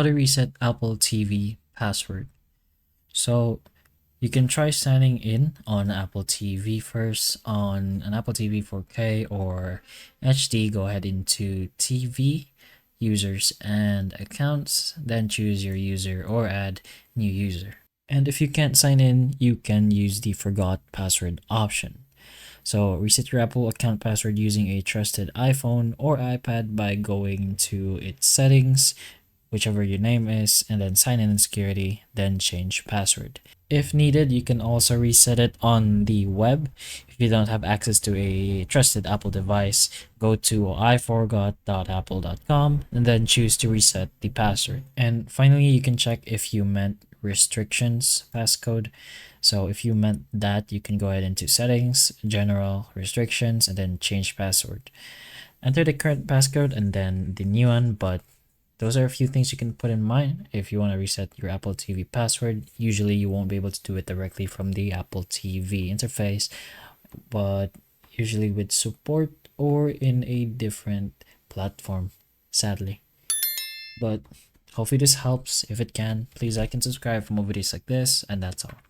how to reset Apple TV password. So you can try signing in on Apple TV first. On an Apple TV 4K or HD, go ahead into TV, users and accounts, then choose your user or add new user. And if you can't sign in, you can use the forgot password option. So reset your Apple account password using a trusted iPhone or iPad by going to its settings, whichever your name is, and then sign in security, then change password. If needed, you can also reset it on the web. If you don't have access to a trusted Apple device, go to iforgot.apple.com and then choose to reset the password. And finally, you can check if you meant restrictions passcode. So if you meant that, you can go ahead into settings, general, restrictions, and then change password. Enter the current passcode and then the new one, but those are a few things you can put in mind if you want to reset your Apple TV password. Usually you won't be able to do it directly from the Apple TV interface, but usually with support or in a different platform, sadly. But hopefully this helps. If it can, please like and subscribe for more videos like this, and that's all.